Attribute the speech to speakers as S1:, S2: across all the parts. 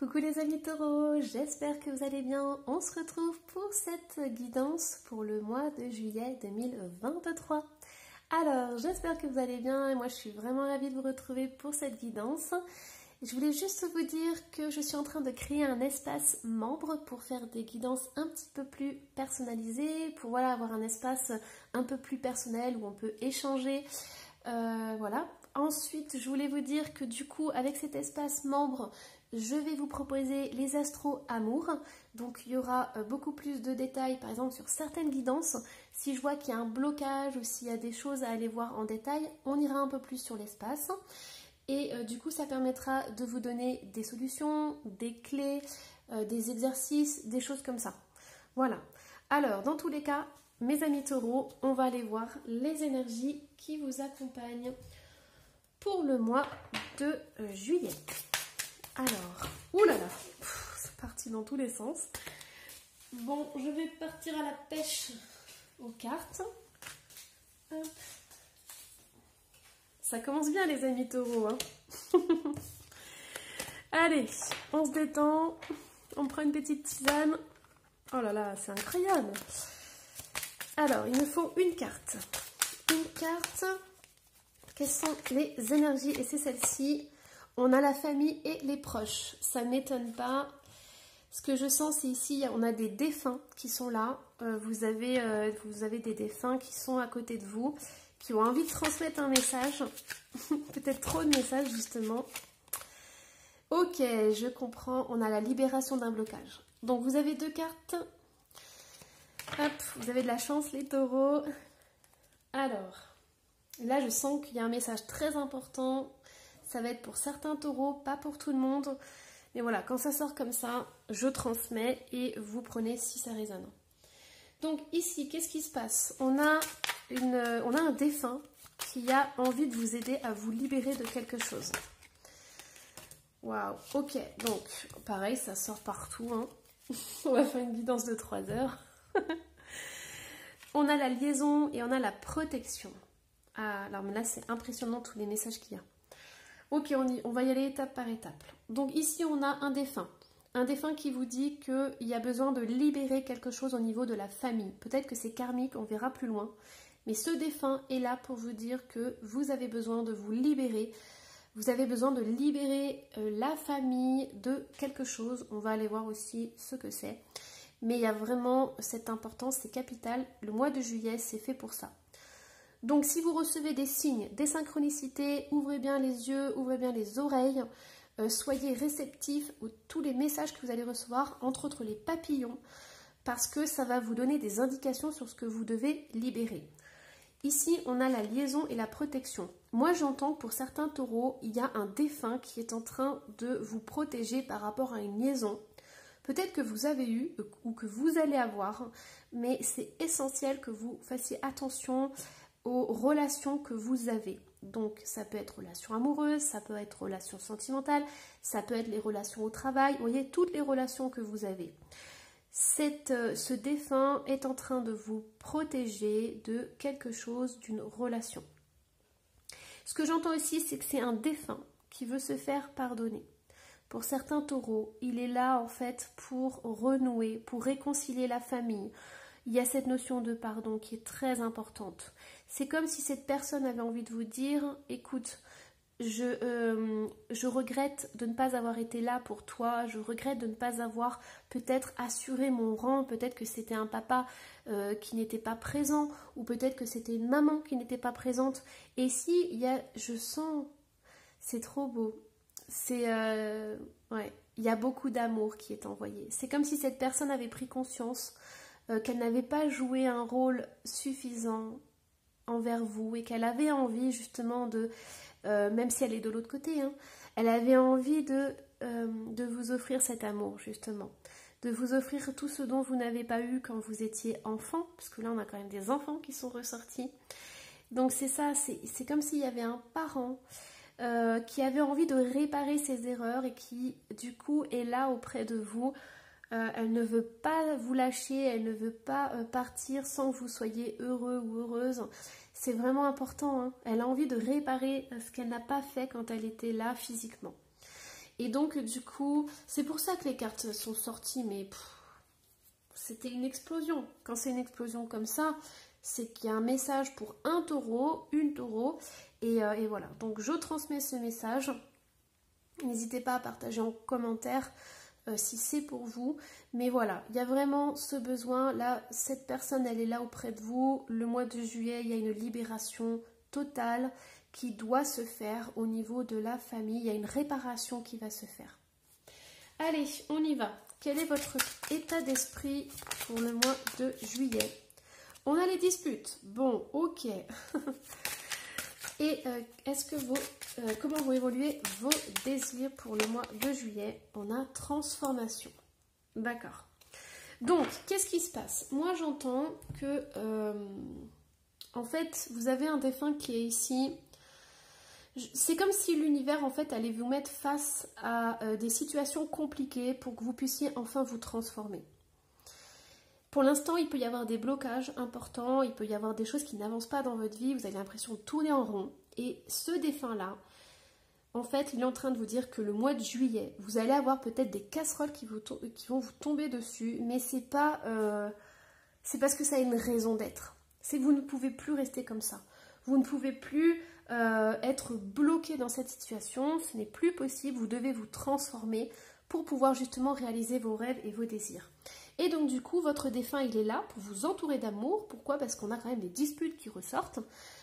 S1: Coucou les amis taureaux, j'espère que vous allez bien. On se retrouve pour cette guidance pour le mois de juillet 2023. Alors, j'espère que vous allez bien et moi je suis vraiment ravie de vous retrouver pour cette guidance. Je voulais juste vous dire que je suis en train de créer un espace membre pour faire des guidances un petit peu plus personnalisées, pour avoir un espace un peu plus personnel où on peut échanger. Voilà. Ensuite, je voulais vous dire que du coup, avec cet espace membre, je vais vous proposer les astros amour. Donc, il y aura beaucoup plus de détails, par exemple, sur certaines guidances. Si je vois qu'il y a un blocage ou s'il y a des choses à aller voir en détail, on ira un peu plus sur l'espace. Et du coup, ça permettra de vous donner des solutions, des clés, des exercices, des choses comme ça. Voilà. Alors, dans tous les cas, mes amis taureaux, on va aller voir les énergies qui vous accompagnent pour le mois de juillet. Alors, oulala, c'est parti dans tous les sens. Bon, je vais partir à la pêche aux cartes. Hop. Ça commence bien les amis taureaux. Hein. Allez, on se détend, on prend une petite tisane. Oh là là, c'est incroyable. Alors, il me faut une carte. Une carte. Quelles sont les énergies? Et c'est celle-ci. On a la famille et les proches. Ça ne m'étonne pas. Ce que je sens, c'est ici, on a des défunts qui sont là. Vous avez des défunts qui sont à côté de vous, qui ont envie de transmettre un message. Peut-être trop de messages, justement. Ok, je comprends. On a la libération d'un blocage. Donc, vous avez deux cartes. Hop, vous avez de la chance, les taureaux. Alors, là, je sens qu'il y a un message très important. Ça va être pour certains taureaux, pas pour tout le monde. Mais voilà, quand ça sort comme ça, je transmets et vous prenez si ça résonne. Donc ici, qu'est-ce qui se passe? On a un défunt qui a envie de vous aider à vous libérer de quelque chose. Waouh, ok. Donc, pareil, ça sort partout. Hein. On va faire une guidance de 3 heures. On a la liaison et on a la protection. Ah, alors là, c'est impressionnant tous les messages qu'il y a. Ok, on va y aller étape par étape. Donc ici, on a un défunt. Un défunt qui vous dit qu'il y a besoin de libérer quelque chose au niveau de la famille. Peut-être que c'est karmique, on verra plus loin. Mais ce défunt est là pour vous dire que vous avez besoin de vous libérer. Vous avez besoin de libérer la famille de quelque chose. On va aller voir aussi ce que c'est. Mais il y a vraiment cette importance, c'est capital. Le mois de juillet, c'est fait pour ça. Donc si vous recevez des signes, des synchronicités, ouvrez bien les yeux, ouvrez bien les oreilles, soyez réceptifs à tous les messages que vous allez recevoir, entre autres les papillons, parce que ça va vous donner des indications sur ce que vous devez libérer. Ici, on a la liaison et la protection. Moi, j'entends que pour certains taureaux, il y a un défunt qui est en train de vous protéger par rapport à une liaison. Peut-être que vous avez eu ou que vous allez avoir, mais c'est essentiel que vous fassiez attention aux relations que vous avez. Donc ça peut être relation amoureuse, ça peut être relation sentimentale, ça peut être les relations au travail, vous voyez, toutes les relations que vous avez. Ce défunt est en train de vous protéger de quelque chose, d'une relation. Ce que j'entends aussi, c'est que c'est un défunt qui veut se faire pardonner. Pour certains taureaux, il est là en fait pour renouer, pour réconcilier la famille. Il y a cette notion de pardon qui est très importante. C'est comme si cette personne avait envie de vous dire, écoute, je regrette de ne pas avoir été là pour toi, je regrette de ne pas avoir peut-être assuré mon rang, peut-être que c'était un papa qui n'était pas présent, ou peut-être que c'était une maman qui n'était pas présente. Et si, je sens, c'est trop beau, ouais, il y a beaucoup d'amour qui est envoyé. C'est comme si cette personne avait pris conscience qu'elle n'avait pas joué un rôle suffisant envers vous et qu'elle avait envie justement de, même si elle est de l'autre côté, hein, elle avait envie de vous offrir cet amour justement, de vous offrir tout ce dont vous n'avez pas eu quand vous étiez enfant, parce que là on a quand même des enfants qui sont ressortis. Donc c'est ça, c'est comme s'il y avait un parent qui avait envie de réparer ses erreurs et qui du coup est là auprès de vous. Elle ne veut pas vous lâcher, elle ne veut pas partir sans que vous soyez heureux ou heureuse. C'est vraiment important, hein. Elle a envie de réparer ce qu'elle n'a pas fait quand elle était là physiquement. Et donc du coup, c'est pour ça que les cartes sont sorties, mais c'était une explosion. Quand c'est une explosion comme ça, c'est qu'il y a un message pour un taureau, une taureau, et voilà. Donc je transmets ce message. N'hésitez pas à partager en commentaire si c'est pour vous. Mais voilà, il y a vraiment ce besoin. Là, cette personne, elle est là auprès de vous. Le mois de juillet, il y a une libération totale qui doit se faire au niveau de la famille. Il y a une réparation qui va se faire. Allez, on y va. Quel est votre état d'esprit pour le mois de juillet? On a les disputes. Bon, ok. Et est-ce que comment vont évoluer vos désirs pour le mois de juillet? On a transformation. D'accord. Donc, qu'est-ce qui se passe? Moi, j'entends que, en fait, vous avez un défunt qui est ici. C'est comme si l'univers, en fait, allait vous mettre face à des situations compliquées pour que vous puissiez enfin vous transformer. Pour l'instant, il peut y avoir des blocages importants, il peut y avoir des choses qui n'avancent pas dans votre vie, vous avez l'impression de tourner en rond. Et ce défunt-là, en fait, il est en train de vous dire que le mois de juillet, vous allez avoir peut-être des casseroles qui vont vous tomber dessus, mais c'est pas, c'est parce que ça a une raison d'être. C'est que vous ne pouvez plus rester comme ça. Vous ne pouvez plus être bloqué dans cette situation, ce n'est plus possible, vous devez vous transformer pour pouvoir justement réaliser vos rêves et vos désirs. Et donc du coup, votre défunt, il est là pour vous entourer d'amour. Pourquoi? Parce qu'on a quand même des disputes qui ressortent.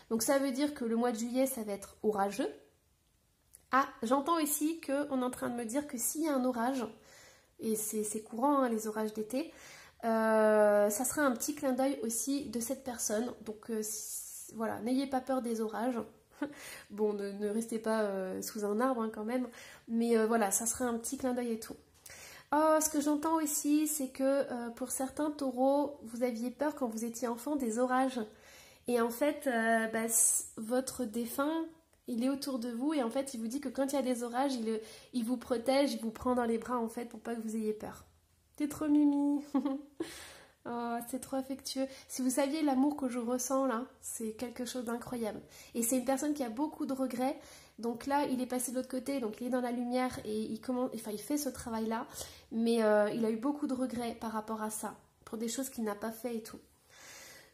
S1: Donc ça veut dire que le mois de juillet, ça va être orageux. Ah, j'entends aussi qu'on est en train de me dire que s'il y a un orage, et c'est courant, hein, les orages d'été, ça sera un petit clin d'œil aussi de cette personne. Donc voilà, n'ayez pas peur des orages. Bon, ne restez pas sous un arbre hein, quand même. Mais voilà, ça sera un petit clin d'œil et tout. Oh, ce que j'entends aussi, c'est que pour certains taureaux, vous aviez peur quand vous étiez enfant des orages. Et en fait, votre défunt, il est autour de vous et en fait, il vous dit que quand il y a des orages, il vous protège, il vous prend dans les bras en fait pour pas que vous ayez peur. T'es trop mimi. Oh, c'est trop affectueux. Si vous saviez l'amour que je ressens là, c'est quelque chose d'incroyable. Et c'est une personne qui a beaucoup de regrets. Donc là, il est passé de l'autre côté, donc il est dans la lumière et il fait ce travail-là. Mais il a eu beaucoup de regrets par rapport à ça, pour des choses qu'il n'a pas fait et tout.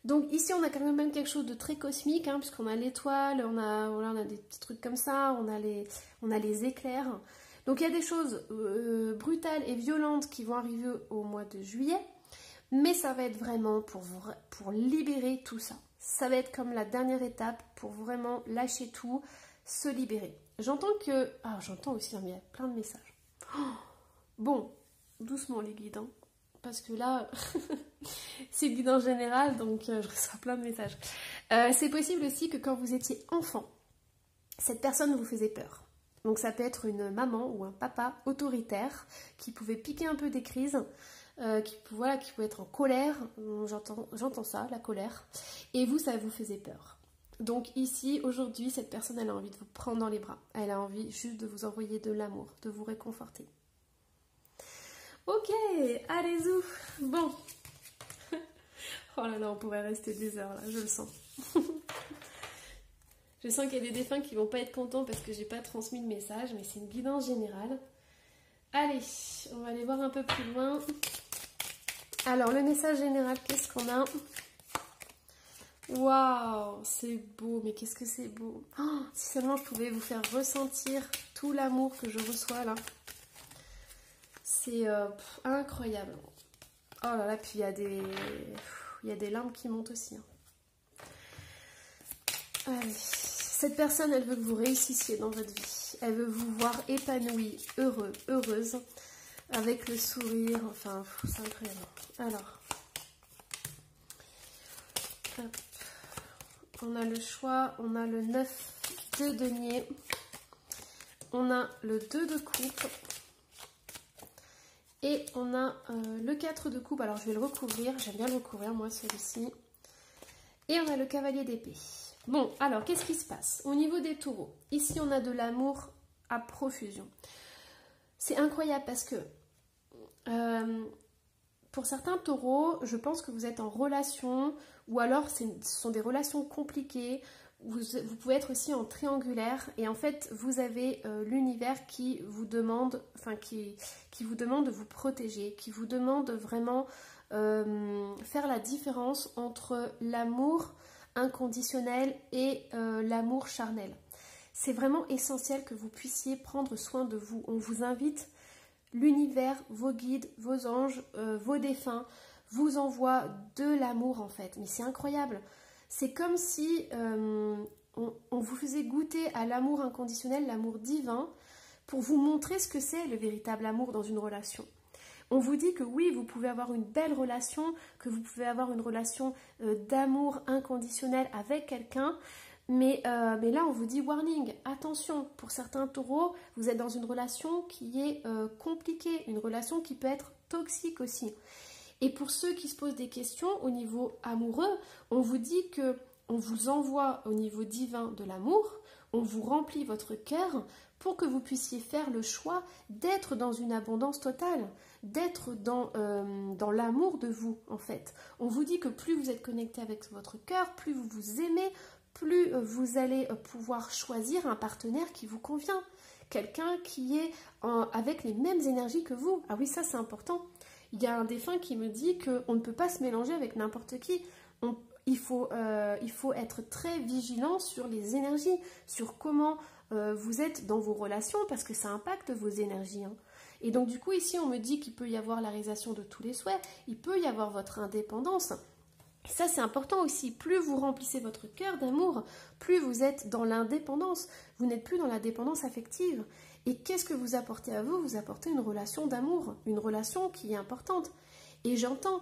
S1: Donc ici, on a quand même quelque chose de très cosmique, hein, puisqu'on a l'étoile, on a des petits trucs comme ça, on a les éclairs. Donc il y a des choses brutales et violentes qui vont arriver au mois de juillet. Mais ça va être vraiment pour libérer tout ça. Ça va être comme la dernière étape pour vraiment lâcher tout, se libérer. J'entends que... Ah, j'entends aussi, il y a plein de messages. Oh, bon, doucement les guides, hein, parce que là, c'est le guide en général, donc je reçois plein de messages. C'est possible aussi que quand vous étiez enfant, cette personne vous faisait peur. Donc ça peut être une maman ou un papa autoritaire qui pouvait piquer un peu des crises, qui pouvait être en colère, j'entends ça, la colère, et vous, ça vous faisait peur. Donc ici, aujourd'hui, cette personne, elle a envie de vous prendre dans les bras, elle a envie juste de vous envoyer de l'amour, de vous réconforter. Ok, allez, ouf, bon. Oh là là, on pourrait rester des heures là, je le sens. Je sens qu'il y a des défunts qui vont pas être contents parce que j'ai pas transmis le message, mais c'est une guidance générale. Allez, on va aller voir un peu plus loin. Alors, le message général, qu'est-ce qu'on a? Waouh, c'est beau, mais qu'est-ce que c'est beau. Oh, si seulement je pouvais vous faire ressentir tout l'amour que je reçois là. C'est incroyable. Oh là là, puis il y a des larmes qui montent aussi. Hein. Allez. Cette personne, elle veut que vous réussissiez dans votre vie. Elle veut vous voir épanoui, heureux, heureuse, avec le sourire. Enfin, c'est incroyable. Alors, hop. On a le choix, on a le 9 de denier, on a le 2 de coupe et on a le 4 de coupe. Alors, je vais le recouvrir, j'aime bien le recouvrir, moi, celui-ci. Et on a le cavalier d'épée. Bon, alors, qu'est-ce qui se passe? Au niveau des taureaux, ici, on a de l'amour à profusion. C'est incroyable parce que, pour certains taureaux, je pense que vous êtes en relation, ou alors ce sont des relations compliquées, vous pouvez être aussi en triangulaire et en fait vous avez l'univers qui vous demande, enfin qui vous demande de vous protéger, qui vous demande vraiment faire la différence entre l'amour inconditionnel et l'amour charnel. C'est vraiment essentiel que vous puissiez prendre soin de vous. On vous invite, l'univers, vos guides, vos anges, vos défunts vous envoient de l'amour en fait. Mais c'est incroyable. C'est comme si on vous faisait goûter à l'amour inconditionnel, l'amour divin, pour vous montrer ce que c'est le véritable amour dans une relation. On vous dit que oui, vous pouvez avoir une belle relation, que vous pouvez avoir une relation d'amour inconditionnel avec quelqu'un, mais là on vous dit warning, attention, pour certains taureaux, vous êtes dans une relation qui est compliquée, une relation qui peut être toxique aussi. Et pour ceux qui se posent des questions au niveau amoureux, on vous dit que on vous envoie au niveau divin de l'amour, on vous remplit votre cœur pour que vous puissiez faire le choix d'être dans une abondance totale, d'être dans l'amour de vous en fait. On vous dit que plus vous êtes connecté avec votre cœur, plus vous vous aimez, plus vous allez pouvoir choisir un partenaire qui vous convient, quelqu'un qui est avec les mêmes énergies que vous. Ah oui, ça c'est important. Il y a un défunt qui me dit qu'on ne peut pas se mélanger avec n'importe qui. Il faut être très vigilant sur les énergies, sur comment vous êtes dans vos relations, parce que ça impacte vos énergies. Hein. Et donc du coup, ici, on me dit qu'il peut y avoir la réalisation de tous les souhaits, il peut y avoir votre indépendance. Et ça, c'est important aussi. Plus vous remplissez votre cœur d'amour, plus vous êtes dans l'indépendance. Vous n'êtes plus dans la dépendance affective. Et qu'est-ce que vous apportez à vous? Vous apportez une relation d'amour, une relation qui est importante. Et j'entends,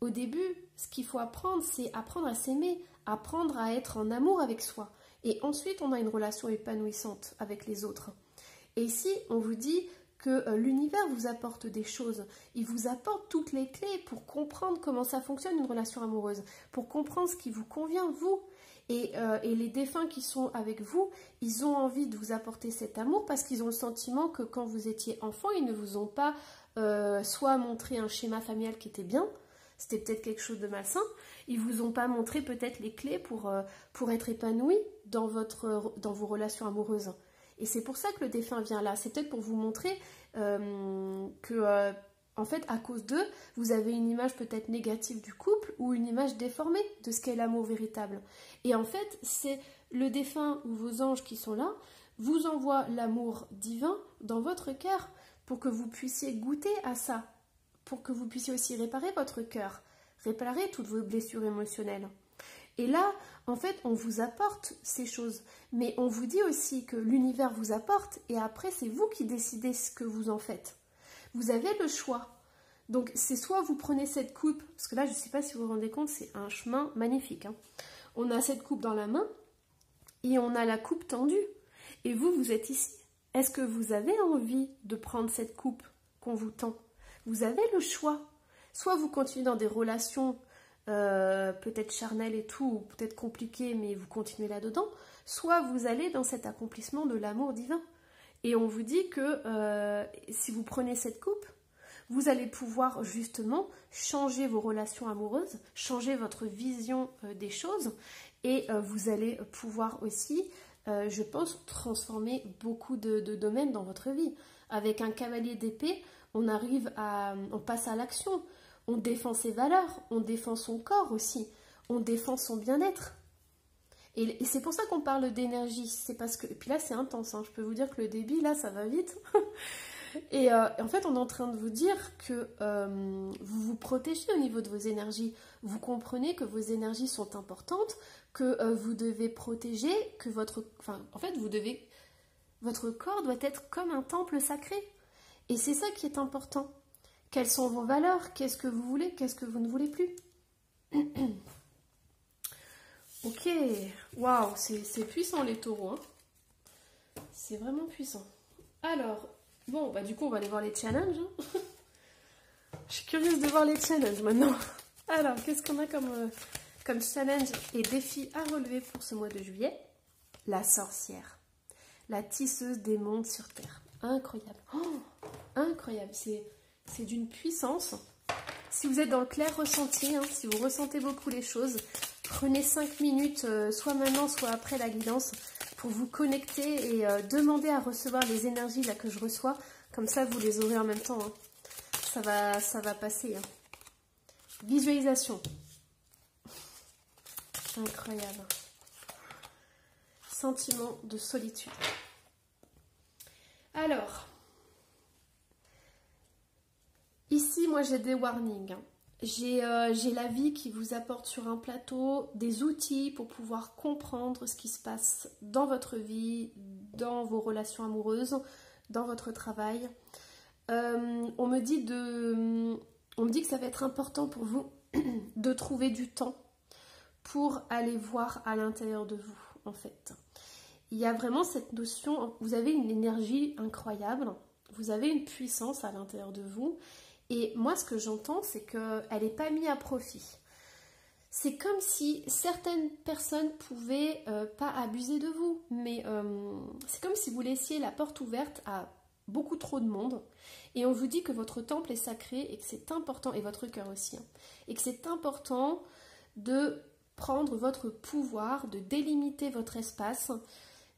S1: au début, ce qu'il faut apprendre, c'est apprendre à s'aimer, apprendre à être en amour avec soi. Et ensuite, on a une relation épanouissante avec les autres. Et ici, on vous dit que l'univers vous apporte des choses. Il vous apporte toutes les clés pour comprendre comment ça fonctionne une relation amoureuse, pour comprendre ce qui vous convient, vous. Et les défunts qui sont avec vous, ils ont envie de vous apporter cet amour parce qu'ils ont le sentiment que quand vous étiez enfant, ils ne vous ont pas soit montré un schéma familial qui était bien, c'était peut-être quelque chose de malsain, ils vous ont pas montré peut-être les clés pour être épanoui dans vos relations amoureuses. Et c'est pour ça que le défunt vient là, c'est peut-être pour vous montrer que... en fait, à cause d'eux, vous avez une image peut-être négative du couple ou une image déformée de ce qu'est l'amour véritable. Et en fait, c'est le défunt ou vos anges qui sont là, vous envoient l'amour divin dans votre cœur pour que vous puissiez goûter à ça, pour que vous puissiez aussi réparer votre cœur, réparer toutes vos blessures émotionnelles. Et là, en fait, on vous apporte ces choses, mais on vous dit aussi que l'univers vous apporte et après, c'est vous qui décidez ce que vous en faites. Vous avez le choix. Donc, c'est soit vous prenez cette coupe, parce que là, je ne sais pas si vous vous rendez compte, c'est un chemin magnifique. Hein. On a cette coupe dans la main et on a la coupe tendue. Et vous, vous êtes ici. Est-ce que vous avez envie de prendre cette coupe qu'on vous tend? Vous avez le choix. Soit vous continuez dans des relations peut-être charnelles et tout, ou peut-être compliquées, mais vous continuez là-dedans. Soit vous allez dans cet accomplissement de l'amour divin. Et on vous dit que si vous prenez cette coupe, vous allez pouvoir justement changer vos relations amoureuses, changer votre vision des choses et vous allez pouvoir aussi, je pense, transformer beaucoup de domaines dans votre vie. Avec un cavalier d'épée, on passe à l'action, on défend ses valeurs, on défend son corps aussi, on défend son bien-être. Et c'est pour ça qu'on parle d'énergie, c'est parce que... Et puis là, c'est intense, hein. Je peux vous dire que le débit, là, ça va vite. Et en fait, on est en train de vous dire que vous vous protégez au niveau de vos énergies. Vous comprenez que vos énergies sont importantes, que vous devez protéger, que votre corps doit être comme un temple sacré. Et c'est ça qui est important. Quelles sont vos valeurs? Qu'est-ce que vous voulez? Qu'est-ce que vous ne voulez plus? Ok, waouh, c'est puissant les taureaux, hein. C'est vraiment puissant. Alors, bon, bah du coup, on va aller voir les challenges. Hein. Je suis curieuse de voir les challenges maintenant. Alors, qu'est-ce qu'on a comme challenge et défi à relever pour ce mois de juillet? La sorcière, la tisseuse des mondes sur Terre. Incroyable, oh, incroyable, c'est d'une puissance. Si vous êtes dans le clair ressenti, hein, si vous ressentez beaucoup les choses, Prenez 5 minutes, soit maintenant, soit après la guidance, pour vous connecter et demander à recevoir les énergies là que je reçois. Comme ça, vous les aurez en même temps. Hein. Ça va passer. Hein. Visualisation. Incroyable. Sentiment de solitude. Alors, ici, moi, j'ai des warnings. Hein. J'ai la vie qui vous apporte sur un plateau des outils pour pouvoir comprendre ce qui se passe dans votre vie, dans vos relations amoureuses, dans votre travail. On me dit que ça va être important pour vous de trouver du temps pour aller voir à l'intérieur de vous, en fait. Il y a vraiment cette notion, vous avez une énergie incroyable, vous avez une puissance à l'intérieur de vous, et moi ce que j'entends c'est qu'elle n'est pas mise à profit. C'est comme si certaines personnes pouvaient pas abuser de vous, mais c'est comme si vous laissiez la porte ouverte à beaucoup trop de monde, et on vous dit que votre temple est sacré et que c'est important, et votre cœur aussi, hein, et que c'est important de prendre votre pouvoir, de délimiter votre espace.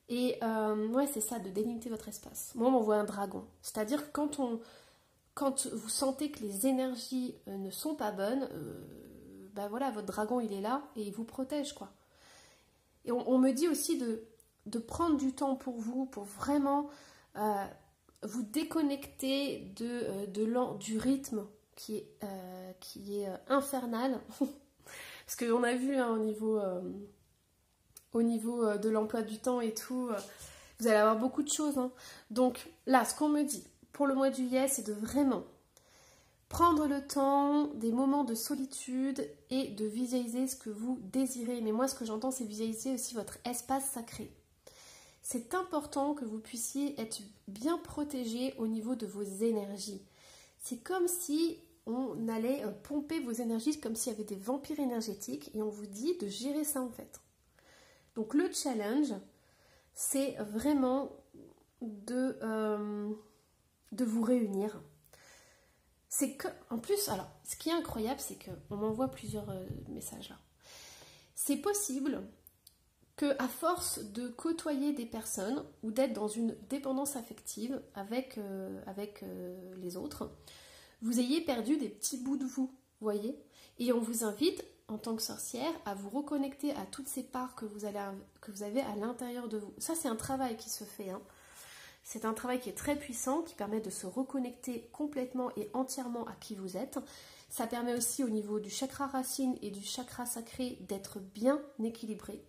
S1: Et ouais, c'est ça, de délimiter votre espace. Moi, on m'envoie un dragon. C'est-à-dire que quand vous sentez que les énergies ne sont pas bonnes, bah voilà, votre dragon, il est là et il vous protège, quoi. Et on me dit aussi de prendre du temps pour vous, pour vraiment vous déconnecter du rythme qui est infernal. Parce qu'on a vu hein, au niveau de l'emploi du temps et tout, vous allez avoir beaucoup de choses. Hein. Donc là, ce qu'on me dit pour le mois de juillet, c'est de vraiment prendre le temps, des moments de solitude et de visualiser ce que vous désirez. Mais moi, ce que j'entends, c'est visualiser aussi votre espace sacré. C'est important que vous puissiez être bien protégé au niveau de vos énergies. C'est comme si on allait pomper vos énergies, comme s'il y avait des vampires énergétiques, et on vous dit de gérer ça en fait. Donc le challenge, c'est vraiment de vous réunir. C'est que, en plus, alors, ce qui est incroyable, c'est qu'on m'envoie plusieurs messages là. C'est possible qu'à force de côtoyer des personnes ou d'être dans une dépendance affective avec les autres, vous ayez perdu des petits bouts de vous, voyez. Et on vous invite, en tant que sorcière, à vous reconnecter à toutes ces parts que vous avez à l'intérieur de vous. Ça, c'est un travail qui se fait. Hein. C'est un travail qui est très puissant, qui permet de se reconnecter complètement et entièrement à qui vous êtes. Ça permet aussi au niveau du chakra racine et du chakra sacré d'être bien équilibré.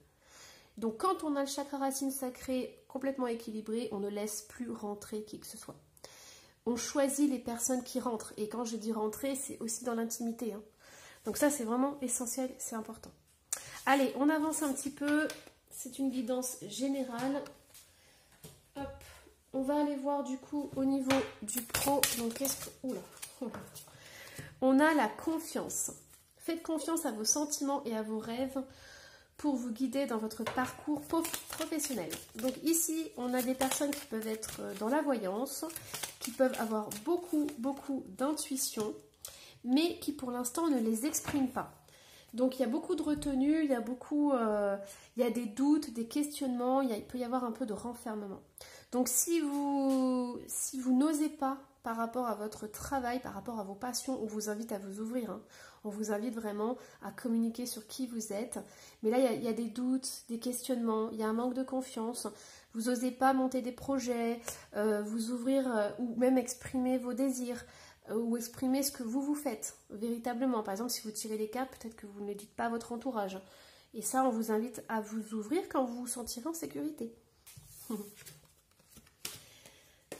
S1: Donc quand on a le chakra racine sacré complètement équilibré, on ne laisse plus rentrer qui que ce soit. On choisit les personnes qui rentrent. Et quand je dis rentrer, c'est aussi dans l'intimité. Hein. Donc ça, c'est vraiment essentiel, c'est important. Allez, on avance un petit peu. C'est une guidance générale. Hop. On va aller voir du coup au niveau du pro. Donc qu'est-ce que... Oula. On a la confiance. Faites confiance à vos sentiments et à vos rêves pour vous guider dans votre parcours professionnel. Donc ici, on a des personnes qui peuvent être dans la voyance, qui peuvent avoir beaucoup d'intuition, mais qui pour l'instant ne les expriment pas. Donc il y a beaucoup de retenue, il y a des doutes, des questionnements, il peut y avoir un peu de renfermement. Donc si vous n'osez pas par rapport à votre travail, par rapport à vos passions, on vous invite à vous ouvrir. Hein. On vous invite vraiment à communiquer sur qui vous êtes. Mais là, il y a des doutes, des questionnements, il y a un manque de confiance. Vous n'osez pas monter des projets, vous ouvrir ou même exprimer vos désirs ou exprimer ce que vous faites véritablement. Par exemple, si vous tirez les cartes, peut-être que vous ne le dites pas à votre entourage. Et ça, on vous invite à vous ouvrir quand vous vous sentirez en sécurité.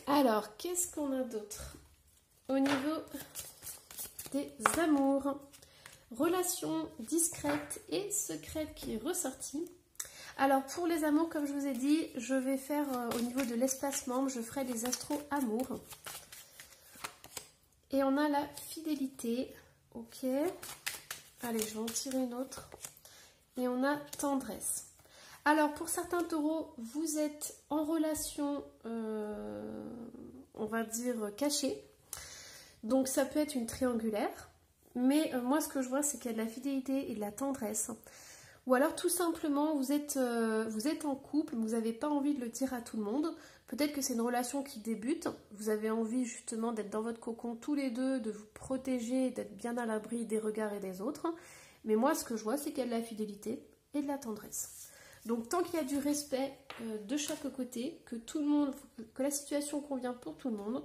S1: Alors, qu'est-ce qu'on a d'autre? Au niveau des amours, relation discrète et secrète qui est ressortie. Alors, pour les amours, comme je vous ai dit, je vais faire au niveau de l'espace membre, je ferai des astro-amours. Et on a la fidélité. Ok. Allez, je vais en tirer une autre. Et on a tendresse. Alors, pour certains taureaux, vous êtes en relation, on va dire, cachée. Donc, ça peut être une triangulaire. Mais moi, ce que je vois, c'est qu'il y a de la fidélité et de la tendresse. Ou alors tout simplement vous êtes en couple, vous n'avez pas envie de le dire à tout le monde. Peut-être que c'est une relation qui débute, vous avez envie justement d'être dans votre cocon tous les deux, de vous protéger, d'être bien à l'abri des regards et des autres. Mais moi ce que je vois c'est qu'il y a de la fidélité et de la tendresse. Donc tant qu'il y a du respect de chaque côté, que la situation convient pour tout le monde,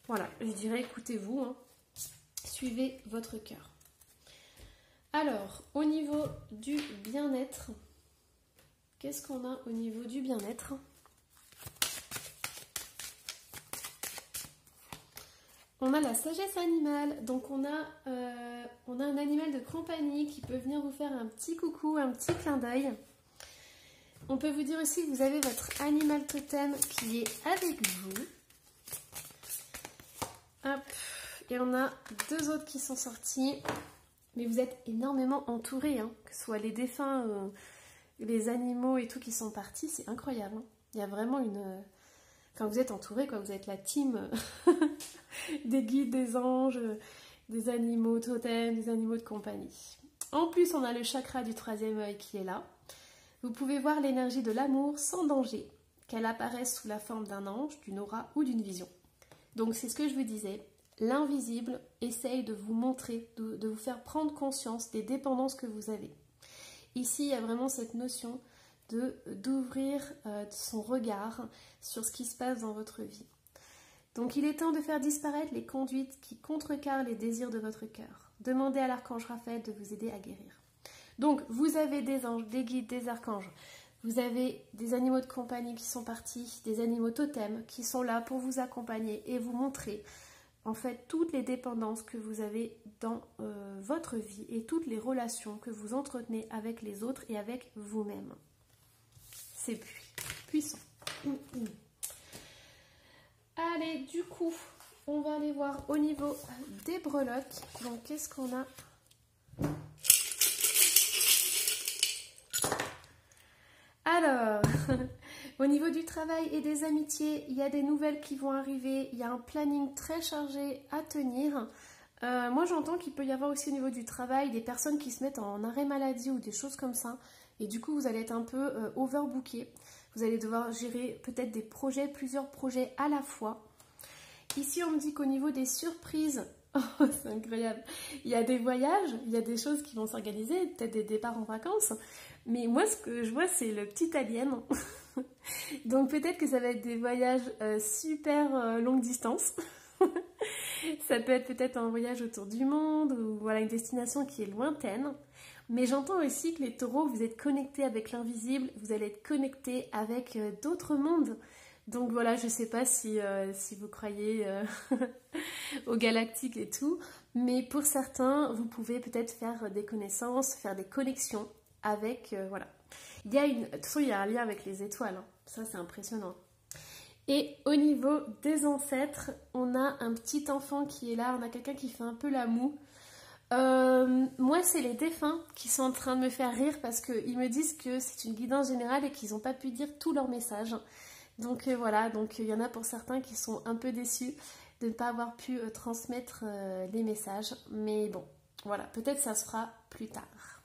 S1: voilà, je dirais écoutez-vous, hein, suivez votre cœur. Alors, au niveau du bien-être, qu'est-ce qu'on a au niveau du bien-être? On a la sagesse animale, donc on a un animal de compagnie qui peut venir vous faire un petit coucou, un petit clin d'œil. On peut vous dire aussi que vous avez votre animal totem qui est avec vous. Hop. Et on a 2 autres qui sont sortis. Mais vous êtes énormément entourés, hein, que ce soit les défunts, les animaux et tout qui sont partis, c'est incroyable. Hein. Il y a vraiment quand vous êtes entourés, vous êtes la team des guides, des anges, des animaux totems, des animaux de compagnie. En plus, on a le chakra du 3e œil qui est là. Vous pouvez voir l'énergie de l'amour sans danger, qu'elle apparaisse sous la forme d'un ange, d'une aura ou d'une vision. Donc c'est ce que je vous disais. L'invisible essaye de vous montrer, de vous faire prendre conscience des dépendances que vous avez. Ici, il y a vraiment cette notion d'ouvrir son regard sur ce qui se passe dans votre vie. Donc il est temps de faire disparaître les conduites qui contrecarrent les désirs de votre cœur. Demandez à l'archange Raphaël de vous aider à guérir. Donc vous avez des anges, des guides, des archanges. Vous avez des animaux de compagnie qui sont partis, des animaux totems qui sont là pour vous accompagner et vous montrer en fait toutes les dépendances que vous avez dans votre vie et toutes les relations que vous entretenez avec les autres et avec vous-même. C'est puissant. Allez, du coup, on va aller voir au niveau des breloques. Donc, qu'est-ce qu'on a? Alors, au niveau du travail et des amitiés, il y a des nouvelles qui vont arriver. Il y a un planning très chargé à tenir. Moi, j'entends qu'il peut y avoir aussi au niveau du travail des personnes qui se mettent en arrêt maladie ou des choses comme ça. Et du coup, vous allez être un peu overbooké. Vous allez devoir gérer peut-être des projets, plusieurs projets à la fois. Ici, on me dit qu'au niveau des surprises, oh, c'est incroyable. Il y a des voyages, il y a des choses qui vont s'organiser, peut-être des départs en vacances. Mais moi, ce que je vois, c'est le petit alien. Donc peut-être que ça va être des voyages super longue distance. Ça peut être peut-être un voyage autour du monde ou voilà une destination qui est lointaine. Mais j'entends aussi que les taureaux, vous êtes connectés avec l'invisible, vous allez être connectés avec d'autres mondes. Donc voilà, je ne sais pas si vous croyez au galactique et tout, mais pour certains, vous pouvez peut-être faire des connaissances, faire des connexions avec, voilà. De toute façon, il y a un lien avec les étoiles, hein. Ça c'est impressionnant. Et au niveau des ancêtres, on a un petit enfant qui est là, on a quelqu'un qui fait un peu la moue. Moi, c'est les défunts qui sont en train de me faire rire parce qu'ils me disent que c'est une guidance générale et qu'ils n'ont pas pu dire tous leurs messages. Donc voilà, donc il y en a pour certains qui sont un peu déçus de ne pas avoir pu transmettre les messages. Mais bon, voilà, peut-être ça se fera plus tard.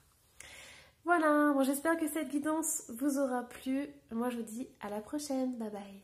S1: Voilà, bon, j'espère que cette guidance vous aura plu. Moi, je vous dis à la prochaine. Bye bye.